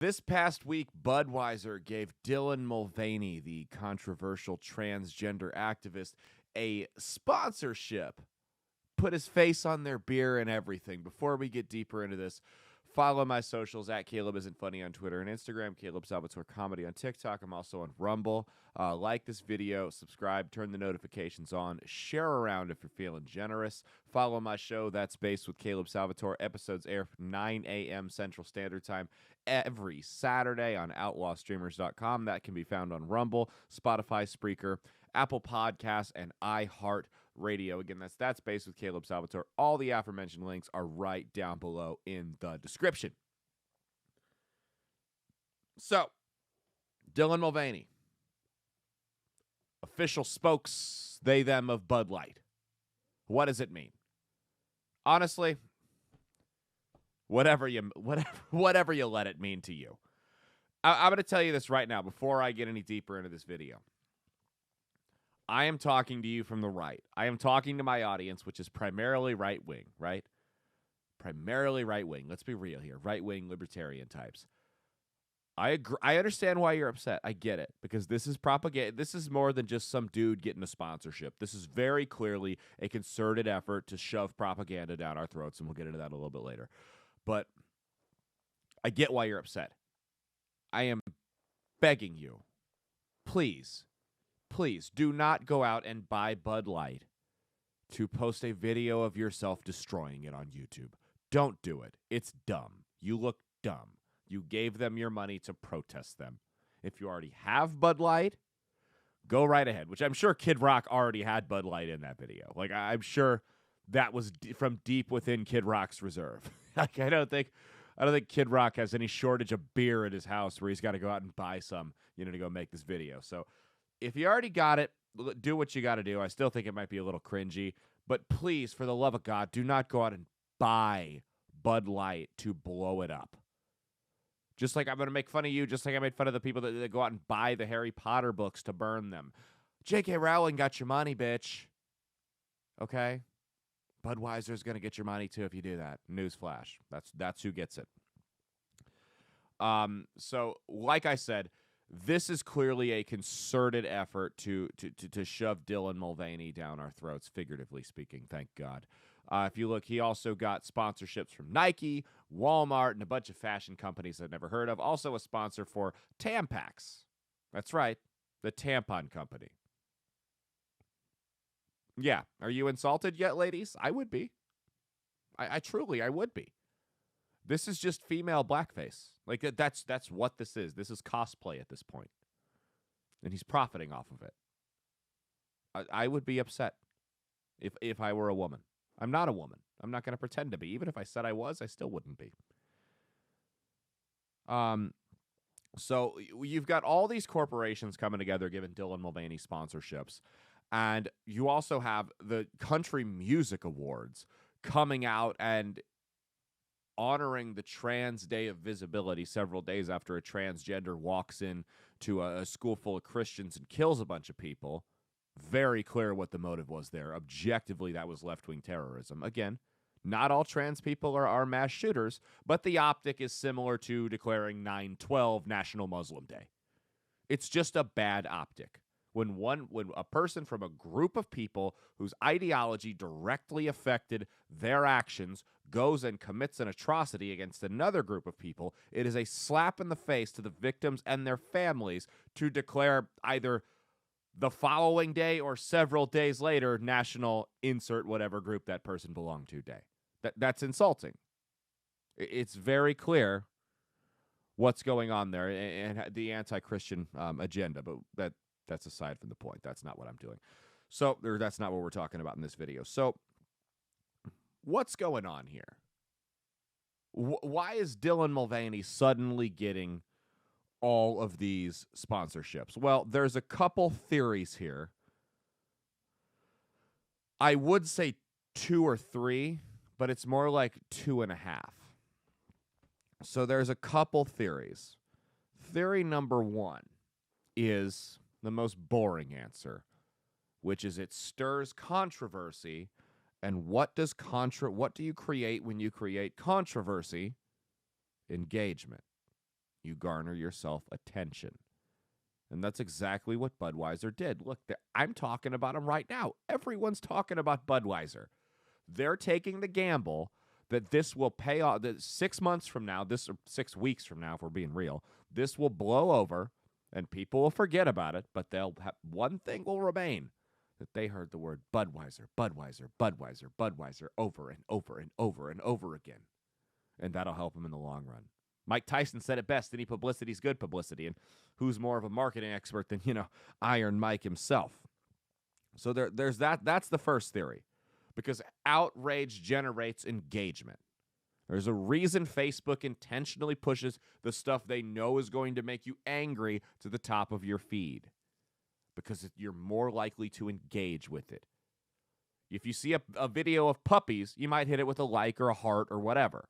This past week, Budweiser gave Dylan Mulvaney, the controversial transgender activist, a sponsorship. Put his face on their beer and everything. Before we get deeper into this, follow my socials at Caleb Isn't Funny on Twitter and Instagram, Caleb Salvatore Comedy on TikTok. I'm also on Rumble. Like this video, subscribe, turn the notifications on, share around if you're feeling generous. Follow my show, That's Based with Caleb Salvatore. Episodes air 9 a.m. Central Standard Time every Saturday on outlawstreamers.com. That can be found on Rumble, Spotify, Spreaker, Apple Podcasts, and iHeartRadio. Again, that's Based with Caleb Salvatore. All the aforementioned links are right down below in the description. So, Dylan Mulvaney, official spokes, they, them of Bud Light. What does it mean? Honestly, whatever you let it mean to you. I'm going to tell you this right now before I get any deeper into this video. I am talking to you from the right. I am talking to my audience, which is primarily right-wing, right? Primarily right-wing. Let's be real here. Right-wing libertarian types. I agree. I understand why you're upset. I get it, because this is propaganda. This is more than just some dude getting a sponsorship. This is very clearly a concerted effort to shove propaganda down our throats, and we'll get into that a little bit later. But I get why you're upset. I am begging you, please do not go out and buy Bud Light to post a video of yourself destroying it on YouTube. Don't do it. It's dumb. You look dumb. You gave them your money to protest them. If you already have Bud Light, go right ahead, which I'm sure Kid Rock already had Bud Light in that video. Like, I'm sure that was from deep within Kid Rock's reserve. Like, I don't think Kid Rock has any shortage of beer at his house where he's got to go out and buy some, to go make this video. So if you already got it, do what you got to do. I still think it might be a little cringy, but please, for the love of God, do not go out and buy Bud Light to blow it up. Just like I'm going to make fun of you, just like I made fun of the people that go out and buy the Harry Potter books to burn them. J.K. Rowling got your money, bitch. Okay? Budweiser's going to get your money, too, if you do that. Newsflash. That's who gets it. So, like I said, this is clearly a concerted effort to shove Dylan Mulvaney down our throats, figuratively speaking, thank God. If you look, he also got sponsorships from Nike, Walmart, and a bunch of fashion companies I've never heard of. Also a sponsor for Tampax. That's right, the tampon company. Yeah, are you insulted yet, ladies? I would be. I truly would be. This is just female blackface. Like, that's what this is. This is cosplay at this point. And he's profiting off of it. I would be upset if I were a woman. I'm not a woman. I'm not going to pretend to be. Even if I said I was, I still wouldn't be. So you've got all these corporations coming together giving Dylan Mulvaney sponsorships. And you also have the Country Music Awards coming out and honoring the Trans Day of Visibility several days after a transgender walks in to a school full of Christians and kills a bunch of people. Very clear what the motive was there. Objectively, that was left-wing terrorism. Again, not all trans people are mass shooters, but the optic is similar to declaring 9/12 National Muslim Day. It's just a bad optic. When a person from a group of people whose ideology directly affected their actions goes and commits an atrocity against another group of people, it is a slap in the face to the victims and their families to declare either the following day or several days later National insert whatever group that person belonged to day. That's insulting. It's very clear what's going on there and the anti-Christian agenda, but that's aside from the point. That's not what I'm doing. So, or that's not what we're talking about in this video. So, what's going on here? Why is Dylan Mulvaney suddenly getting all of these sponsorships? Well, there's a couple theories here. I would say 2 or 3, but it's more like 2.5. So there's a couple theories. Theory number 1 is the most boring answer, which is it stirs controversy. And what do you create when you create controversy? Engagement. You garner yourself attention. And that's exactly what Budweiser did. Look, I'm talking about them right now. Everyone's talking about Budweiser. They're taking the gamble that this will pay off. That 6 months from now, or 6 weeks from now, if we're being real, this will blow over and people will forget about it. But one thing will remain, that they heard the word Budweiser, Budweiser, Budweiser, Budweiser over and over and over and over again. And that'll help them in the long run. Mike Tyson said it best, any publicity is good publicity. And who's more of a marketing expert than, Iron Mike himself? So there's that. That's the first theory. Because outrage generates engagement. There's a reason Facebook intentionally pushes the stuff they know is going to make you angry to the top of your feed. Because you're more likely to engage with it. If you see a video of puppies, you might hit it with a like or a heart or whatever.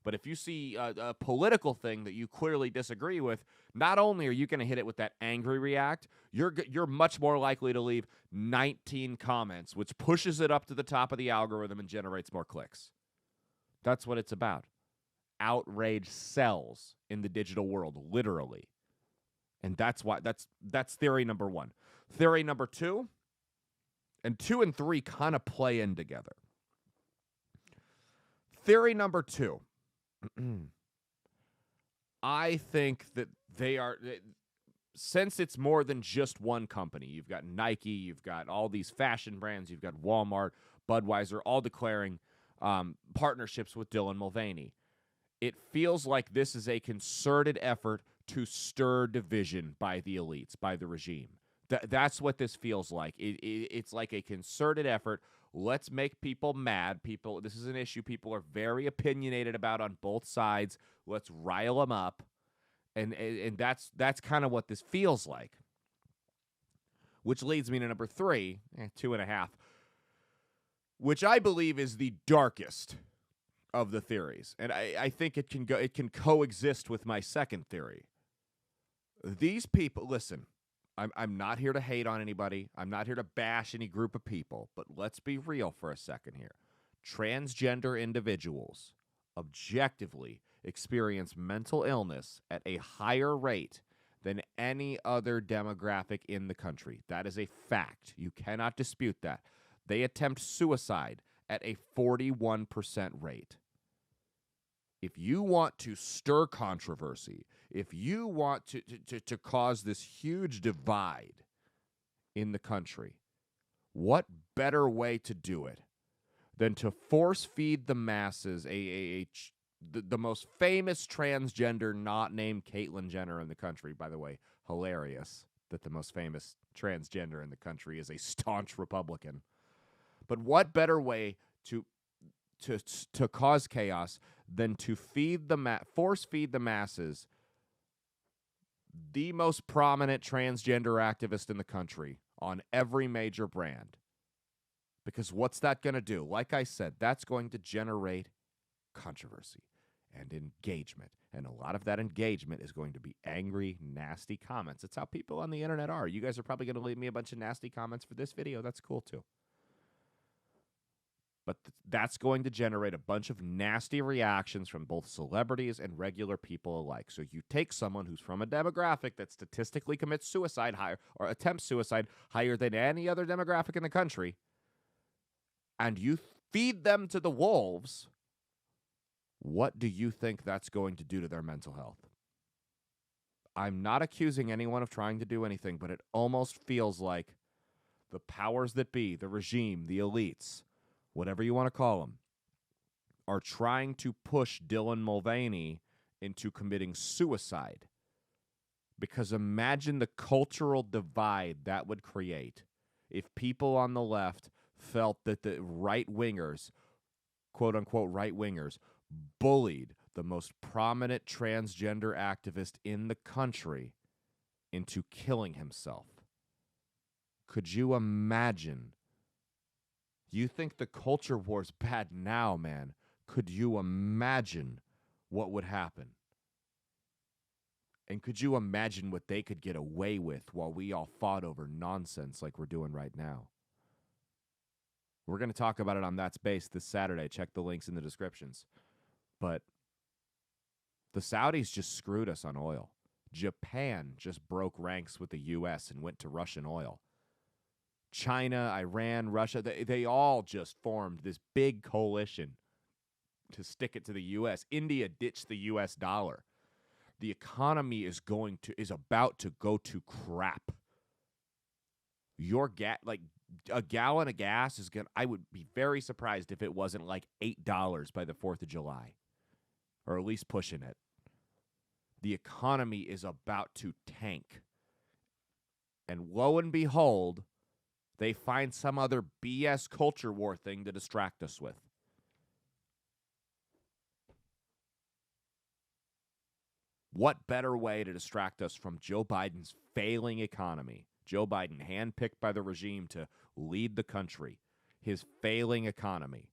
But if you see a political thing that you clearly disagree with, not only are you going to hit it with that angry react, you're much more likely to leave 19 comments, which pushes it up to the top of the algorithm and generates more clicks. That's what it's about. Outrage sells in the digital world, literally. And that's why that's theory number one. Theory number two, and 2 and 3 kind of play in together. Theory number 2. I think that they are, since it's more than just one company, you've got Nike, you've got all these fashion brands, you've got Walmart, Budweiser, all declaring partnerships with Dylan Mulvaney. It feels like this is a concerted effort to stir division by the elites, by the regime. That's what this feels like. It's like a concerted effort. Let's make people mad. This is an issue people are very opinionated about on both sides. Let's rile them up. And that's kind of what this feels like. Which leads me to number 3, 2.5, which I believe is the darkest of the theories. And I think it can coexist with my second theory. These people, listen, I'm not here to hate on anybody. I'm not here to bash any group of people. But let's be real for a second here. Transgender individuals objectively experience mental illness at a higher rate than any other demographic in the country. That is a fact. You cannot dispute that. They attempt suicide at a 41% rate. If you want to stir controversy, if you want to cause this huge divide in the country, what better way to do it than to force feed the masses the most famous transgender not named Caitlyn Jenner in the country? By the way, hilarious that the most famous transgender in the country is a staunch Republican. But what better way to cause chaos than to force feed the masses the most prominent transgender activist in the country on every major brand? Because what's that going to do? Like I said, that's going to generate controversy and engagement. And a lot of that engagement is going to be angry, nasty comments. It's how people on the internet are. You guys are probably going to leave me a bunch of nasty comments for this video. That's cool too. But that's going to generate a bunch of nasty reactions from both celebrities and regular people alike. So you take someone who's from a demographic that statistically commits suicide higher or attempts suicide higher than any other demographic in the country, and you feed them to the wolves. What do you think that's going to do to their mental health? I'm not accusing anyone of trying to do anything, but it almost feels like the powers that be, the regime, the elites, whatever you want to call them, are trying to push Dylan Mulvaney into committing suicide. Because imagine the cultural divide that would create if people on the left felt that the right-wingers, quote-unquote right-wingers, bullied the most prominent transgender activist in the country into killing himself. Could you imagine? You think the culture war's bad now, man. Could you imagine what would happen? And could you imagine what they could get away with while we all fought over nonsense like we're doing right now? We're going to talk about it on That Space this Saturday. Check the links in the descriptions. But The Saudis just screwed us on oil. Japan just broke ranks with the U.S. and went to Russian oil. China, Iran, Russia, they all just formed this big coalition to stick it to the U.S. India ditched the U.S. dollar. The economy is about to go to crap. A gallon of gas I would be very surprised if it wasn't like $8 by the 4th of July, or at least pushing it. The economy is about to tank. And lo and behold, they find some other BS culture war thing to distract us with. What better way to distract us from Joe Biden's failing economy? Joe Biden, handpicked by the regime to lead the country, his failing economy,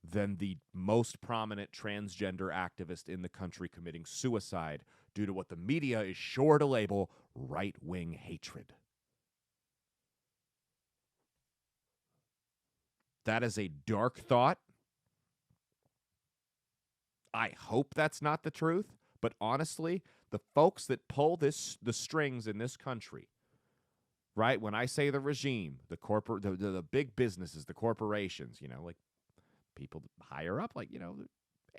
than the most prominent transgender activist in the country committing suicide due to what the media is sure to label right-wing hatred. That is a dark thought. I hope that's not the truth, but honestly, the folks that pull the strings in this country, right? When I say the regime, the big businesses, the corporations, like people higher up,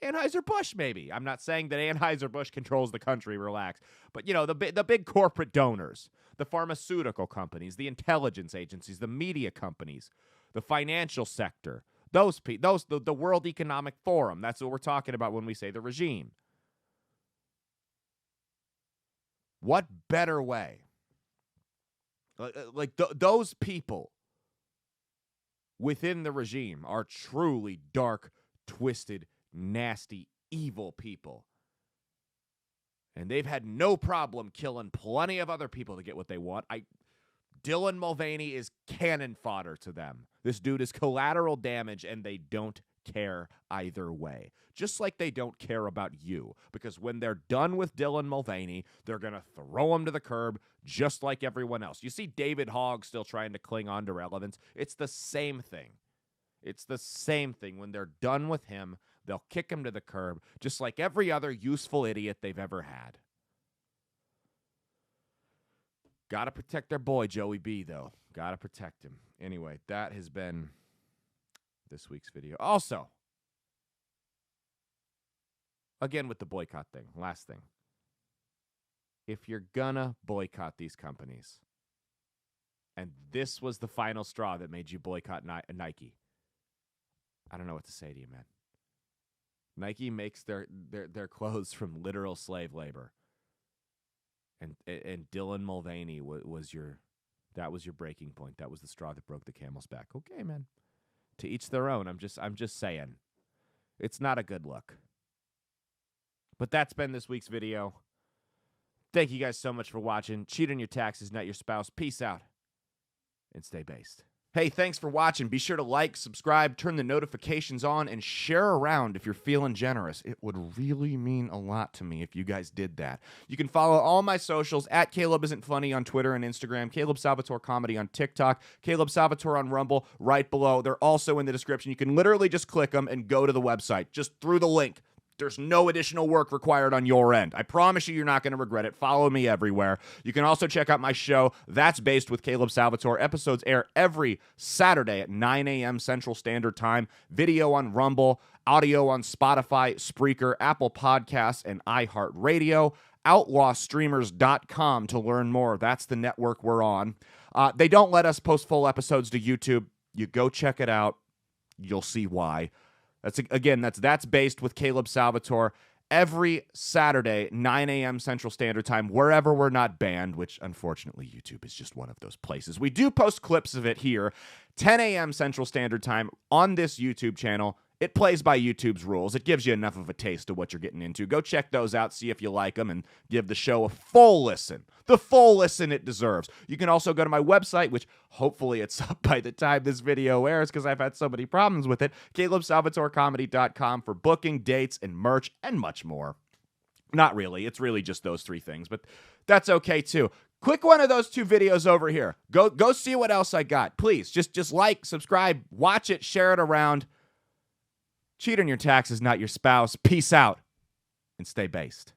Anheuser-Busch maybe. I'm not saying that Anheuser-Busch controls the country, relax. But, the big corporate donors, the pharmaceutical companies, the intelligence agencies, the media companies, the financial sector, the World Economic Forum. That's what we're talking about when we say the regime. What better way? Those people within the regime are truly dark, twisted, nasty, evil people. And they've had no problem killing plenty of other people to get what they want. Dylan Mulvaney is cannon fodder to them. This dude is collateral damage, and they don't care either way. Just like they don't care about you. Because when they're done with Dylan Mulvaney, they're going to throw him to the curb just like everyone else. You see David Hogg still trying to cling on to relevance. It's the same thing. It's the same thing. When they're done with him, they'll kick him to the curb just like every other useful idiot they've ever had. Got to protect their boy, Joey B, though. Got to protect him. Anyway, that has been this week's video. Also, again with the boycott thing, last thing. If you're gonna boycott these companies, and this was the final straw that made you boycott Nike, I don't know what to say to you, man. Nike makes their clothes from literal slave labor. And Dylan Mulvaney was your breaking point. That was the straw that broke the camel's back. Okay, man. To each their own. I'm just saying. It's not a good look. But that's been this week's video. Thank you guys so much for watching. Cheat on your taxes, not your spouse. Peace out. And stay based. Hey, thanks for watching. Be sure to like, subscribe, turn the notifications on, and share around if you're feeling generous. It would really mean a lot to me if you guys did that. You can follow all my socials at Caleb Isn't Funny on Twitter and Instagram, Caleb Salvatore Comedy on TikTok, Caleb Salvatore on Rumble right below. They're also in the description. You can literally just click them and go to the website just through the link. There's no additional work required on your end. I promise you're not going to regret it. Follow me everywhere. You can also check out my show, That's Based with Caleb Salvatore. Episodes air every Saturday at 9 a.m. Central Standard Time. Video on Rumble, audio on Spotify, Spreaker, Apple Podcasts, and iHeartRadio. OutlawStreamers.com to learn more. That's the network we're on. They don't let us post full episodes to YouTube. You go check it out. You'll see why. That's Based with Caleb Salvatore every Saturday, 9 a.m. Central Standard Time, wherever we're not banned, which unfortunately YouTube is just one of those places. We do post clips of it here, 10 a.m. Central Standard Time on this YouTube channel. It plays by YouTube's rules. It gives you enough of a taste of what you're getting into. Go check those out, see if you like them, and give the show a full listen. The full listen it deserves. You can also go to my website, which hopefully it's up by the time this video airs because I've had so many problems with it, CalebSalvatoreComedy.com for booking, dates, and merch, and much more. Not really. It's really just those three things, but that's okay too. Click one of those two videos over here. Go see what else I got. Please, just like, subscribe, watch it, share it around. Cheat on your taxes, not your spouse. Peace out and stay based.